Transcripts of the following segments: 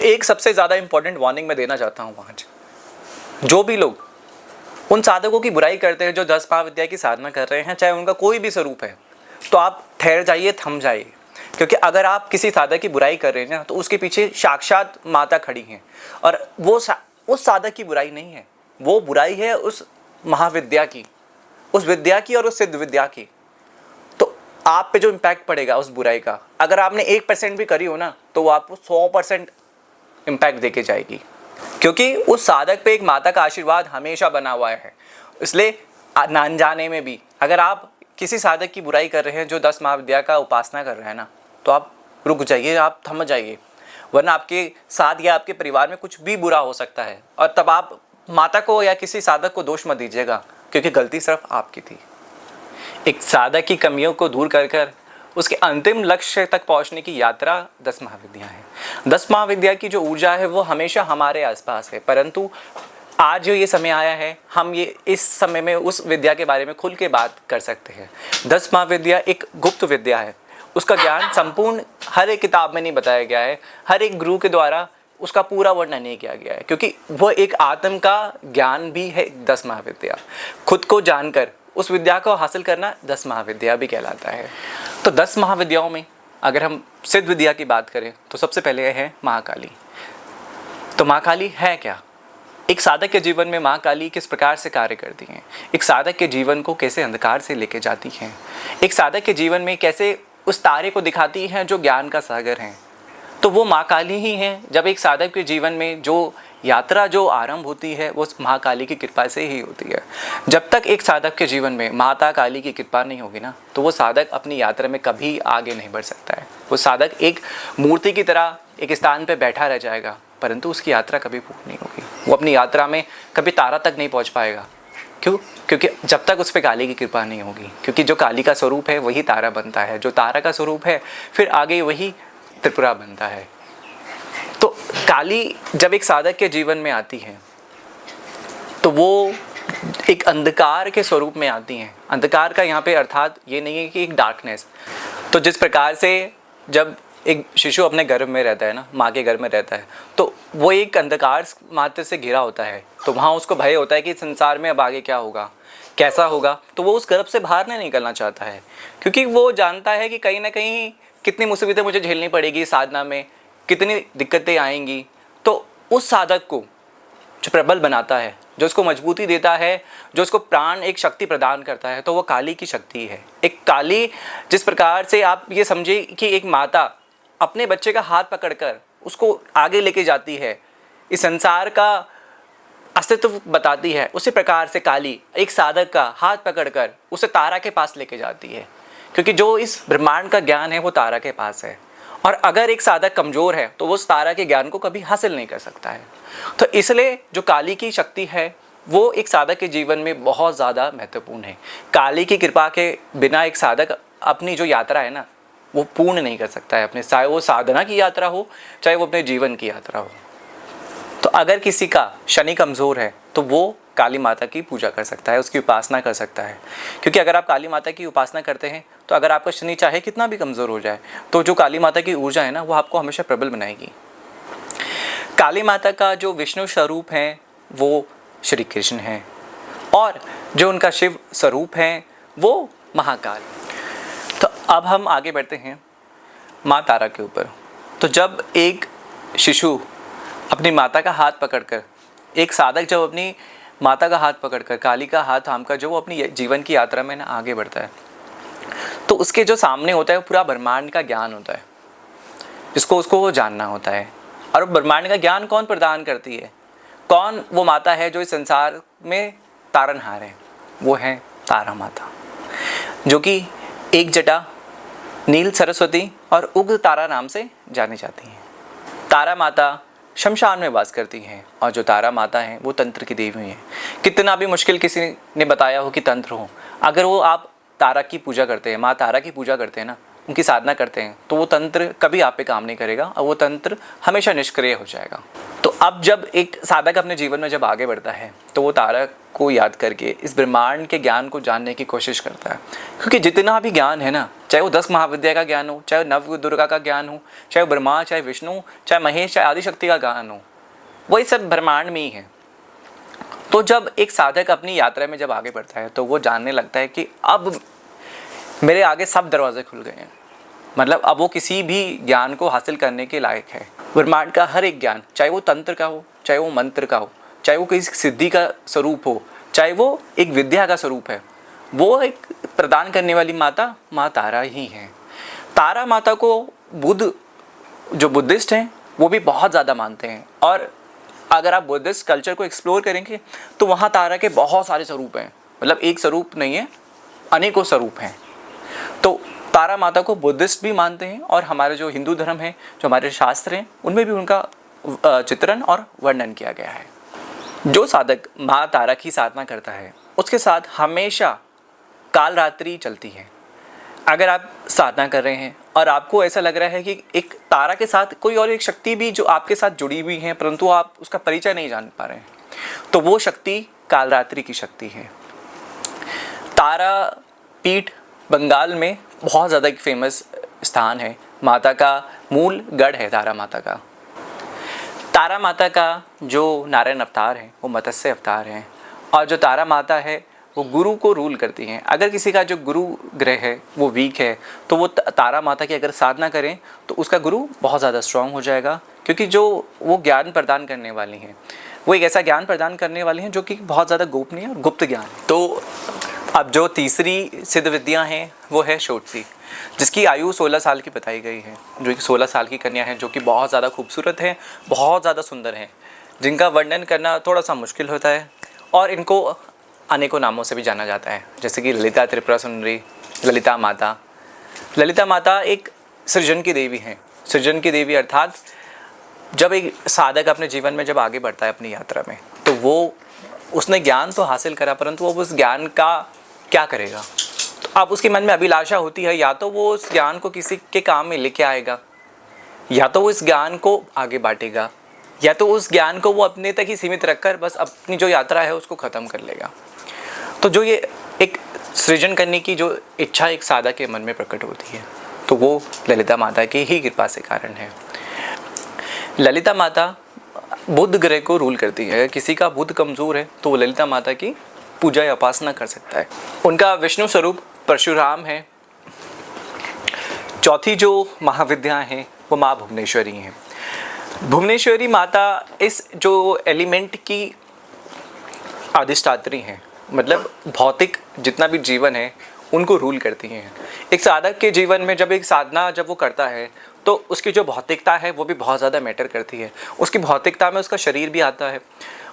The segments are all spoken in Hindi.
एक सबसे ज़्यादा इंपॉर्टेंट वार्निंग मैं देना चाहता हूँ आज, जो भी लोग उन साधकों की बुराई करते हैं जो 10 महाविद्या की साधना कर रहे हैं, चाहे उनका कोई भी स्वरूप है, तो आप ठहर जाइए, थम जाइए। क्योंकि अगर आप किसी साधक की बुराई कर रहे हैं ना, तो उसके पीछे साक्षात माता खड़ी हैं, और वो उस साधक की बुराई नहीं है, वो बुराई है उस महाविद्या की, उस विद्या की और उस सिद्ध विद्या की। तो आप पे जो इम्पैक्ट पड़ेगा उस बुराई का, अगर आपने 1% भी करी हो ना, तो वो आपको 100% इम्पैक्ट देके जाएगी, क्योंकि उस साधक पे एक माता का आशीर्वाद हमेशा बना हुआ है। इसलिए ना जाने में भी अगर आप किसी साधक की बुराई कर रहे हैं जो 10 महाविद्या का उपासना कर रहे हैं ना, तो आप रुक जाइए, आप थम जाइए, वरना आपके साथ या आपके परिवार में कुछ भी बुरा हो सकता है। और तब आप माता को या किसी साधक को दोष मत दीजिएगा, क्योंकि गलती सिर्फ आपकी थी। एक साधक की कमियों को दूर कर कर उसके अंतिम लक्ष्य तक पहुंचने की यात्रा 10 महाविद्या है। 10 महाविद्या की जो ऊर्जा है वो हमेशा हमारे आसपास है, परंतु आज जो ये समय आया है, हम ये इस समय में उस विद्या के बारे में खुल के बात कर सकते हैं। 10 महाविद्या एक गुप्त विद्या है, उसका ज्ञान संपूर्ण हर एक किताब में नहीं बताया गया है, हर एक गुरु के द्वारा उसका पूरा वर्णन नहीं किया गया है, क्योंकि वो एक आत्म का ज्ञान भी है। 10 महाविद्या खुद को जानकर उस विद्या को हासिल करना 10 महाविद्या भी कहलाता है। तो 10 महाविद्याओं में अगर हम सिद्ध विद्या की बात करें तो सबसे पहले है महाकाली। तो महाकाली है क्या? एक साधक के जीवन में माँ काली किस प्रकार से कार्य करती हैं, एक साधक के जीवन को कैसे अंधकार से लेके जाती हैं, एक साधक के जीवन में कैसे उस तारे को दिखाती हैं जो ज्ञान का सागर है, तो वो माँ काली ही हैं। जब एक साधक के जीवन में जो यात्रा जो आरंभ होती है वो महाकाली की कृपा से ही होती है। जब तक एक साधक के जीवन में माता काली की कृपा नहीं होगी ना, तो वो साधक अपनी यात्रा में कभी आगे नहीं बढ़ सकता है। वो साधक एक मूर्ति की तरह एक स्थान पर बैठा रह जाएगा, परंतु उसकी यात्रा कभी पूर्ण नहीं होगी। वो अपनी यात्रा में कभी तारा तक नहीं पहुंच पाएगा। क्यों? क्योंकि जब तक उस पर काली की कृपा नहीं होगी, क्योंकि जो काली का स्वरूप है वही तारा बनता है, जो तारा का स्वरूप है फिर आगे वही त्रिपुरा बनता है। तो काली जब एक साधक के जीवन में आती है तो वो एक अंधकार के स्वरूप में आती हैं। अंधकार का यहाँ पे अर्थात ये नहीं है कि एक डार्कनेस। तो जिस प्रकार से जब एक शिशु अपने गर्भ में रहता है ना, माँ के गर्भ में रहता है, तो वो एक अंधकार मात्र से घिरा होता है, तो वहाँ उसको भय होता है कि संसार में अब आगे क्या होगा, कैसा होगा। तो वो उस गर्भ से बाहर नहीं निकलना चाहता है, क्योंकि वो जानता है कि कहीं ना कहीं कितनी मुसीबतें मुझे झेलनी पड़ेगी साधना में, कितनी दिक्कतें आएंगी। तो उस साधक को जो प्रबल बनाता है, जो उसको मजबूती देता है, जो उसको प्राण एक शक्ति प्रदान करता है, तो वो काली की शक्ति है। एक काली, जिस प्रकार से आप ये समझे कि एक माता अपने बच्चे का हाथ पकड़कर उसको आगे लेके जाती है, इस संसार का अस्तित्व बताती है, उसी प्रकार से काली एक साधक का हाथ पकड़कर उसे तारा के पास लेके जाती है, क्योंकि जो इस ब्रह्मांड का ज्ञान है वो तारा के पास है। और अगर एक साधक कमज़ोर है तो वो उस तारा के ज्ञान को कभी हासिल नहीं कर सकता है। तो इसलिए जो काली की शक्ति है वो एक साधक के जीवन में बहुत ज़्यादा महत्वपूर्ण है। काली की कृपा के बिना एक साधक अपनी जो यात्रा है ना वो पूर्ण नहीं कर सकता है अपने, चाहे वो साधना की यात्रा हो, चाहे वो अपने जीवन की यात्रा हो। तो अगर किसी का शनि कमज़ोर है तो वो काली माता की पूजा कर सकता है, उसकी उपासना कर सकता है। क्योंकि अगर आप काली माता की उपासना करते हैं तो अगर आपका शनि चाहे कितना भी कमज़ोर हो जाए, तो जो काली माता की ऊर्जा है ना वो आपको हमेशा प्रबल बनाएगी। काली माता का जो विष्णु स्वरूप है वो श्री कृष्ण है, और जो उनका शिव स्वरूप है वो महाकाल। तो अब हम आगे बढ़ते हैं माँ तारा के ऊपर। तो जब एक शिशु अपनी माता का हाथ पकड़कर, एक साधक जब अपनी माता का हाथ पकड़कर, काली का हाथ थामकर जो वो अपनी जीवन की यात्रा में ना आगे बढ़ता है, तो उसके जो सामने होता है वो पूरा ब्रह्मांड का ज्ञान होता है, जिसको उसको वो जानना होता है। और ब्रह्मांड का ज्ञान कौन प्रदान करती है? कौन वो माता है जो इस संसार में तारनहार है? वो है तारा माता, जो कि एक जटा, नील सरस्वती और उग्र तारा नाम से जानी जाती हैं। तारा माता शमशान में वास करती हैं, और जो तारा माता हैं वो तंत्र की देवी हैं। कितना भी मुश्किल किसी ने बताया हो कि तंत्र हो, अगर वो आप तारा की पूजा करते हैं, माँ तारा की पूजा करते हैं ना, उनकी साधना करते हैं, तो वो तंत्र कभी आप पे काम नहीं करेगा और वो तंत्र हमेशा निष्क्रिय हो जाएगा। तो अब जब एक साधक अपने जीवन में जब आगे बढ़ता है तो वो तारा को याद करके इस ब्रह्मांड के ज्ञान को जानने की कोशिश करता है, क्योंकि जितना भी ज्ञान है ना चाहे वो 10 महाविद्या का ज्ञान हो, चाहे नव दुर्गा का ज्ञान हो, चाहे वो ब्रह्मा, चाहे विष्णु, चाहे महेश, चाहे आदिशक्ति का ज्ञान हो, वही सब ब्रह्मांड में ही है। तो जब एक साधक अपनी यात्रा में जब आगे बढ़ता है तो वो जानने लगता है कि अब मेरे आगे सब दरवाजे खुल गए हैं, मतलब अब वो किसी भी ज्ञान को हासिल करने के लायक है। ब्रह्मांड का हर एक ज्ञान, चाहे वो तंत्र का हो, चाहे वो मंत्र का हो, चाहे वो किसी सिद्धि का स्वरूप हो, चाहे वो एक विद्या का स्वरूप है, वो एक प्रदान करने वाली माता माँ तारा ही है। तारा माता को बुद्ध, जो बुद्धिस्ट हैं वो भी बहुत ज़्यादा मानते हैं, और अगर आप बुद्धिस्ट कल्चर को एक्सप्लोर करेंगे तो वहाँ तारा के बहुत सारे स्वरूप हैं, मतलब एक स्वरूप नहीं है, अनेकों स्वरूप हैं। तो तारा माता को बुद्धिस्ट भी मानते हैं, और हमारे जो हिंदू धर्म है, जो हमारे शास्त्र हैं, उनमें भी उनका चित्रण और वर्णन किया गया है। जो साधक माँ तारा की साधना करता है उसके साथ हमेशा काल रात्रि चलती है। अगर आप साधना कर रहे हैं और आपको ऐसा लग रहा है कि एक तारा के साथ कोई और एक शक्ति भी जो आपके साथ जुड़ी हुई है, परंतु आप उसका परिचय नहीं जान पा रहे हैं, तो वो शक्ति कालरात्रि की शक्ति है। तारा पीठ बंगाल में बहुत ज़्यादा एक फेमस स्थान है, माता का मूल गढ़ है तारा माता का। तारा माता का जो नारायण अवतार है वो मत्स्य अवतार है, और जो तारा माता है वो गुरु को रूल करती हैं। अगर किसी का जो गुरु ग्रह है वो वीक है तो वो तारा माता की अगर साधना करें तो उसका गुरु बहुत ज़्यादा स्ट्रांग हो जाएगा, क्योंकि जो वो ज्ञान प्रदान करने वाली हैं वो एक ऐसा ज्ञान प्रदान करने वाली हैं जो कि बहुत ज़्यादा गोपनीय और गुप्त ज्ञान। तो अब जो तीसरी सिद्ध विद्या हैं वो है शोडशी, जिसकी आयु 16 साल की बताई गई है, जो कि 16 साल की कन्या है, जो कि बहुत ज़्यादा खूबसूरत है, बहुत ज़्यादा सुंदर है, जिनका वर्णन करना थोड़ा सा मुश्किल होता है, और इनको अनेकों नामों से भी जाना जाता है, जैसे कि ललिता त्रिपुरा सुंदरी, ललिता माता। ललिता माता एक सृजन की देवी हैं। सृजन की देवी अर्थात जब एक साधक अपने जीवन में जब आगे बढ़ता है अपनी यात्रा में, तो वो उसने ज्ञान तो हासिल करा, परंतु वो उस ज्ञान का क्या करेगा। तो अब उसके मन में अभिलाषा होती है, या तो वो उस ज्ञान को किसी के काम में लेके आएगा, या तो वो इस ज्ञान को आगे बांटेगा, या तो उस ज्ञान को वो अपने तक ही सीमित रखकर बस अपनी जो यात्रा है उसको ख़त्म कर लेगा। तो जो ये एक सृजन करने की जो इच्छा एक साधक के मन में प्रकट होती है, तो वो ललिता माता की ही कृपा से कारण है। ललिता माता बुध ग्रह को रूल करती है। किसी का बुध कमज़ोर है तो वो ललिता माता की पूजा या उपासना कर सकता है। उनका विष्णु स्वरूप परशुराम है। चौथी जो महाविद्या हैं वो माँ भुवनेश्वरी हैं। भुवनेश्वरी माता इस जो एलिमेंट की अधिष्ठात्री हैं, मतलब भौतिक जितना भी जीवन है उनको रूल करती हैं। एक साधक के जीवन में जब एक साधना जब वो करता है तो उसकी जो भौतिकता है वो भी बहुत ज़्यादा मैटर करती है। उसकी भौतिकता में उसका शरीर भी आता है,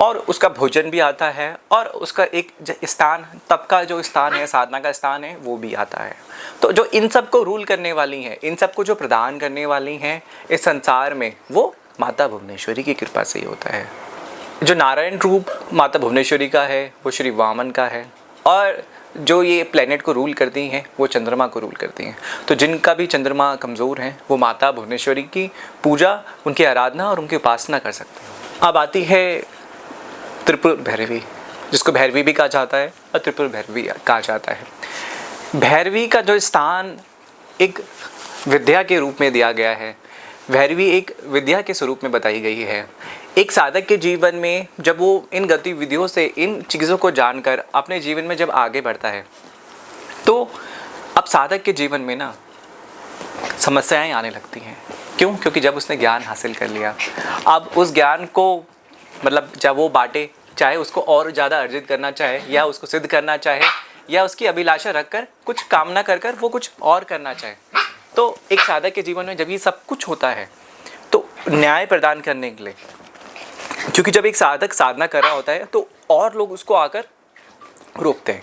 और उसका भोजन भी आता है, और उसका एक स्थान, तब का जो स्थान है, साधना का स्थान है, वो भी आता है। तो जो इन सब को रूल करने वाली हैं, इन सब को जो प्रदान करने वाली हैं इस संसार में, वो माता भुवनेश्वरी की कृपा से ही होता है। जो नारायण रूप माता भुवनेश्वरी का है वो श्री वामन का है, और जो ये प्लेनेट को रूल करती हैं वो चंद्रमा को रूल करती हैं। तो जिनका भी चंद्रमा कमज़ोर हैं वो माता भुवनेश्वरी की पूजा, उनकी आराधना और उनकी उपासना कर सकते हैं। अब आती है त्रिपुर भैरवी, जिसको भैरवी भी कहा जाता है और त्रिपुर भैरवी कहा जाता है। भैरवी का जो स्थान एक विद्या के रूप में दिया गया है, भैरवी एक विद्या के स्वरूप में बताई गई है। एक साधक के जीवन में जब वो इन गतिविधियों से, इन चीज़ों को जानकर अपने जीवन में जब आगे बढ़ता है, तो अब साधक के जीवन में ना समस्याएं आने लगती हैं। क्यों? क्योंकि जब उसने ज्ञान हासिल कर लिया, अब उस ज्ञान को मतलब जब वो बांटे, चाहे उसको और ज़्यादा अर्जित करना चाहे, या उसको सिद्ध करना चाहे, या उसकी अभिलाषा रखकर कुछ कामना कर वो कुछ और करना चाहे, तो एक साधक के जीवन में जब ये सब कुछ होता है तो न्याय प्रदान करने के लिए, क्योंकि जब एक साधक साधना कर रहा होता है तो और लोग उसको आकर रोकते हैं,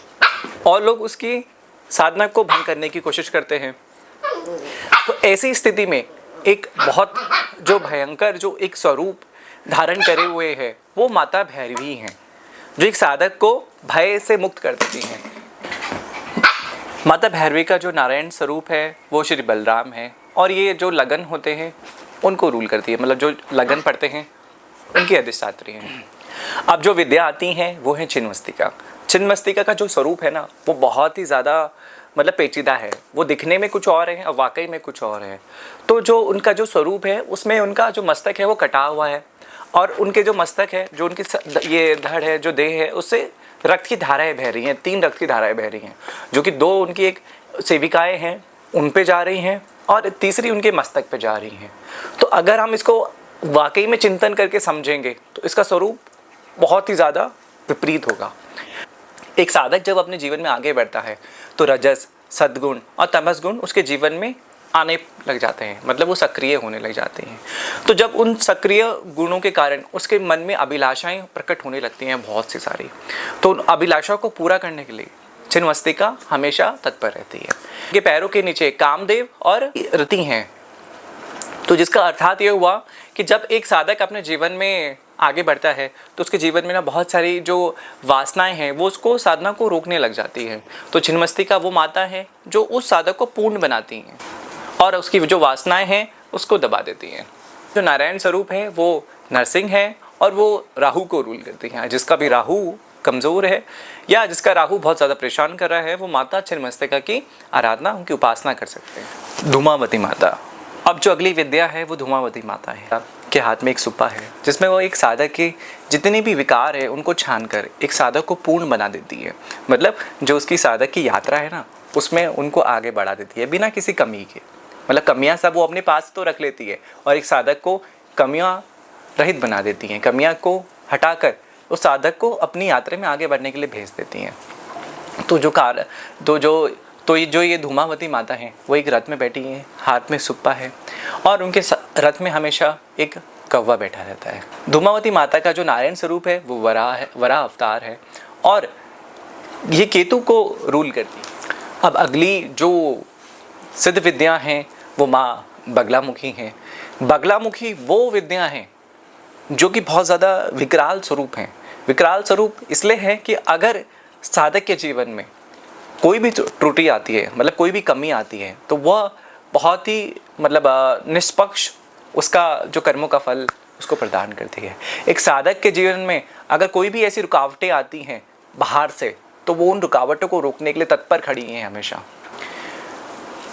और लोग उसकी साधना को भंग करने की कोशिश करते हैं। तो ऐसी स्थिति में एक बहुत जो भयंकर जो एक स्वरूप धारण करे हुए है वो माता भैरवी हैं, जो एक साधक को भय से मुक्त कर देती हैं। माता भैरवी का जो नारायण स्वरूप है वो श्री बलराम है, और ये जो लगन होते हैं उनको रूल करती है, मतलब जो लगन पढ़ते हैं उनकी अधिष्ठात्री हैं। अब जो विद्या आती हैं वो है छिन्नमस्तिका। छिन्नमस्तिका का जो स्वरूप है ना वो बहुत ही ज़्यादा मतलब पेचीदा है, वो दिखने में कुछ और है और वाकई में कुछ और है। तो जो उनका जो स्वरूप है उसमें उनका जो मस्तक है वो कटा हुआ है, और उनके जो मस्तक है, जो उनकी ये धड़ है, जो देह है, उससे रक्त की धाराएं बह रही हैं, 3 रक्त की धाराएं बह रही हैं, जो कि 2 उनकी एक सेविकाएं हैं उन पे जा रही हैं और तीसरी उनके मस्तक पे जा रही हैं। तो अगर हम इसको वाकई में चिंतन करके समझेंगे तो इसका स्वरूप बहुत ही ज़्यादा विपरीत होगा। एक साधक जब अपने जीवन में आगे बढ़ता है तो रजस, सद्गुण और तमस गुण उसके जीवन में आने लग जाते हैं, मतलब वो सक्रिय होने लग जाते हैं। तो जब उन सक्रिय गुणों के कारण उसके मन में अभिलाषाएं प्रकट होने लगती हैं बहुत सी सारी, तो उन अभिलाषाओं को पूरा करने के लिए छिन्नमस्तिका हमेशा तत्पर रहती है। ये पैरों के नीचे कामदेव और रति हैं। तो जिसका अर्थात ये हुआ कि जब एक साधक अपने जीवन में आगे बढ़ता है तो उसके जीवन में ना बहुत सारी जो वासनाएं हैं वो उसको साधना को रोकने लग जाती है। तो छिन्नमस्तिका वो माता है जो उस साधक को पूर्ण बनाती हैं और उसकी जो वासनाएं हैं उसको दबा देती हैं। जो नारायण स्वरूप है वो नरसिंह है और वो राहु को रूल करती हैं। जिसका भी राहु कमज़ोर है या जिसका राहु बहुत ज़्यादा परेशान कर रहा है वो माता छिन्नमस्तिका की आराधना, उनकी उपासना कर सकते हैं। धूमावती माता। अब जो अगली विद्या है वो धूमावती माता है। के हाथ में एक सुप्पा है जिसमें वो एक साधक के जितने भी विकार है उनको छान कर एक साधक को पूर्ण बना देती है। मतलब जो उसकी साधक की यात्रा है ना उसमें उनको आगे बढ़ा देती है बिना किसी कमी के। मतलब कमियां सब वो अपने पास तो रख लेती है और एक साधक को कमियां रहित बना देती हैं। कमियां को हटाकर उस साधक को अपनी यात्रा में आगे बढ़ने के लिए भेज देती हैं। तो ये धूमावती माता है वो एक रथ में बैठी है, हाथ में सुप्पा है और उनके रथ में हमेशा एक कौवा बैठा रहता है। धूमावती माता का जो नारायण स्वरूप है वो वराह अवतार है और ये केतु को रूल करती है। अब अगली जो सिद्ध विद्या हैं वो माँ बगलामुखी हैं। बगलामुखी वो विद्या हैं जो कि बहुत ज़्यादा विकराल स्वरूप हैं। विकराल स्वरूप इसलिए है कि अगर साधक के जीवन में कोई भी त्रुटि आती है, मतलब कोई भी कमी आती है, तो वह बहुत ही मतलब निष्पक्ष उसका जो कर्मों का फल उसको प्रदान करती है। एक साधक के जीवन में अगर कोई भी ऐसी रुकावटें आती हैं बाहर से तो वो उन रुकावटों को रोकने के लिए तत्पर खड़ी हैं हमेशा।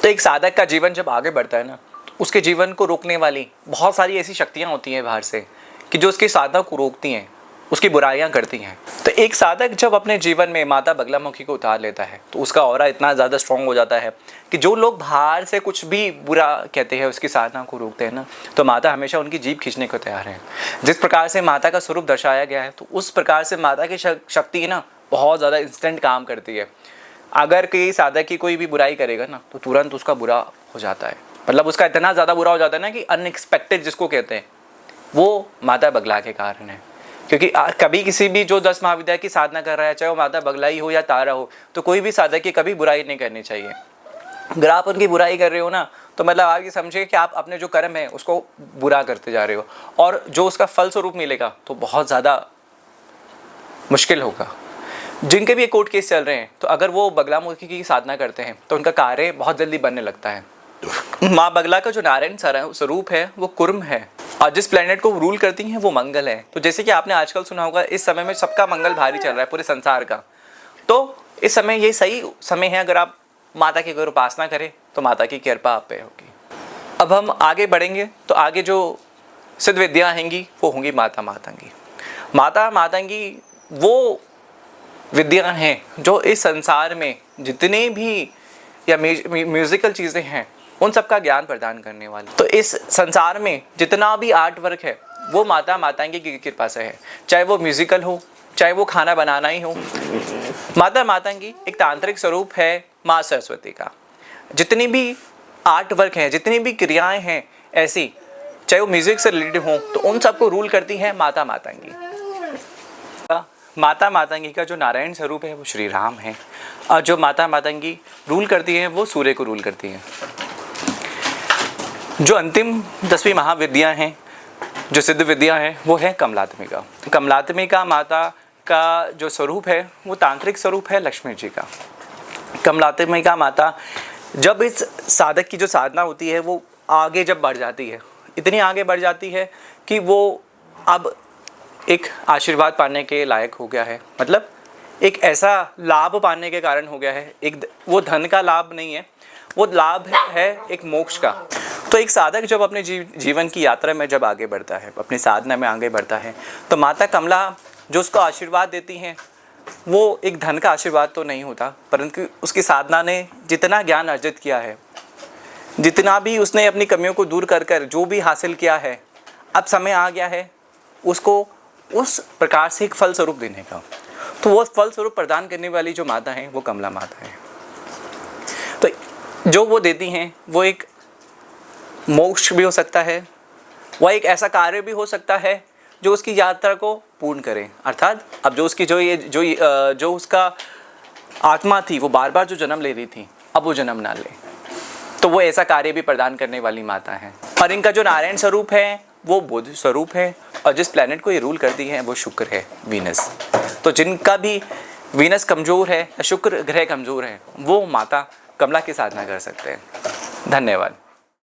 तो एक साधक का जीवन जब आगे बढ़ता है ना तो उसके जीवन को रोकने वाली बहुत सारी ऐसी शक्तियाँ होती हैं बाहर से कि जो उसकी साधना को रोकती हैं, उसकी बुराइयां करती हैं। तो एक साधक जब अपने जीवन में माता बगलामुखी को उतार लेता है तो उसका ऑरा इतना ज़्यादा स्ट्रॉन्ग हो जाता है कि जो लोग बाहर से कुछ भी बुरा कहते हैं उसकी साधना को रोकते हैं ना तो माता हमेशा उनकी जीभ खींचने को तैयार है। जिस प्रकार से माता का स्वरूप दर्शाया गया है तो उस प्रकार से माता की शक्ति ना बहुत ज़्यादा इंस्टेंट काम करती है। अगर कोई साधक की कोई भी बुराई करेगा ना तो तुरंत उसका बुरा हो जाता है। मतलब उसका इतना ज़्यादा बुरा हो जाता है ना कि अनएक्सपेक्टेड जिसको कहते हैं वो माता बगला के कारण है। क्योंकि कभी किसी भी जो 10 महाविद्या की साधना कर रहा है चाहे वो माता बगलाई हो या तारा हो तो कोई भी साधक की कभी बुराई नहीं करनी चाहिए। अगर आप उनकी बुराई कर रहे हो ना तो मतलब आप ये समझिए कि आप अपने जो कर्म है उसको बुरा करते जा रहे हो और जो उसका फल स्वरूप मिलेगा तो बहुत ज़्यादा मुश्किल होगा। जिनके भी ये कोर्ट केस चल रहे हैं तो अगर वो बगलामुखी की साधना करते हैं तो उनका कार्य बहुत जल्दी बनने लगता है। माँ बगला का जो नारायण स्वरूप है वो कुर्म है और जिस प्लेनेट को रूल करती हैं वो मंगल है। तो जैसे कि आपने आजकल सुना होगा इस समय में सबका मंगल भारी चल रहा है पूरे संसार का। तो इस समय ये सही समय है अगर आप माता की अगर उपासना करें तो माता की कृपा आप पे होगी। अब हम आगे बढ़ेंगे तो आगे जो सिद्ध विद्या हैंगी वो होंगी माता मातंगी। माता मातंगी वो विद्या हैं जो इस संसार में जितने भी या म्यूजिकल चीज़ें हैं उन सब का ज्ञान प्रदान करने वाली। तो इस संसार में जितना भी आर्ट वर्क है वो माता मातंगी की कृपा से है, चाहे वो म्यूजिकल हो चाहे वो खाना बनाना ही हो। माता मातंगी एक तांत्रिक स्वरूप है माँ सरस्वती का। जितनी भी आर्ट वर्क हैं, जितनी भी क्रियाएं हैं ऐसी, चाहे वो म्यूजिक से रिलेटेड हों, तो उन सबको रूल करती है माता मातंगी। माता मातंगी का जो नारायण स्वरूप है वो श्री राम है और जो माता मातंगी रूल करती है वो सूर्य को रूल करती है। जो अंतिम 10वीं महाविद्या हैं, जो सिद्ध विद्या है वो है कमलात्मिका। कमलात्मिका माता का जो स्वरूप है वो तांत्रिक स्वरूप है लक्ष्मी जी का। कमलात्मिका माता जब इस साधक की जो साधना होती है वो आगे जब बढ़ जाती है, इतनी आगे बढ़ जाती है कि वो अब एक आशीर्वाद पाने के लायक हो गया है। मतलब एक ऐसा लाभ पाने के कारण हो गया है। एक वो धन का लाभ नहीं है, वो लाभ है एक मोक्ष का। तो एक साधक जब अपने जीवन की यात्रा में जब आगे बढ़ता है, अपनी साधना में आगे बढ़ता है, तो माता कमला जो उसको आशीर्वाद देती हैं वो एक धन का आशीर्वाद तो नहीं होता, परंतु उसकी साधना ने जितना ज्ञान अर्जित किया है, जितना भी उसने अपनी कमियों को दूर कर कर जो भी हासिल किया है, अब समय आ गया है उसको उस प्रकार से एक फल स्वरूप देने का। तो वो फल स्वरूप प्रदान करने वाली जो माता है वो कमला माता है। तो जो वो देती हैं वो एक मोक्ष भी हो सकता है, वह एक ऐसा कार्य भी हो सकता है जो उसकी यात्रा को पूर्ण करे। अर्थात अब जो उसकी जो उसका आत्मा थी वो बार बार जो जन्म ले रही थी, अब वो जन्म ना ले, तो वो ऐसा कार्य भी प्रदान करने वाली माता है। और इनका जो नारायण स्वरूप है वो बुध स्वरूप है, और जिस प्लैनेट को ये रूल करती है वो शुक्र है, वीनस। तो जिनका भी वीनस कमज़ोर है या शुक्र ग्रह कमज़ोर है वो माता कमला की साधना कर सकते हैं। धन्यवाद।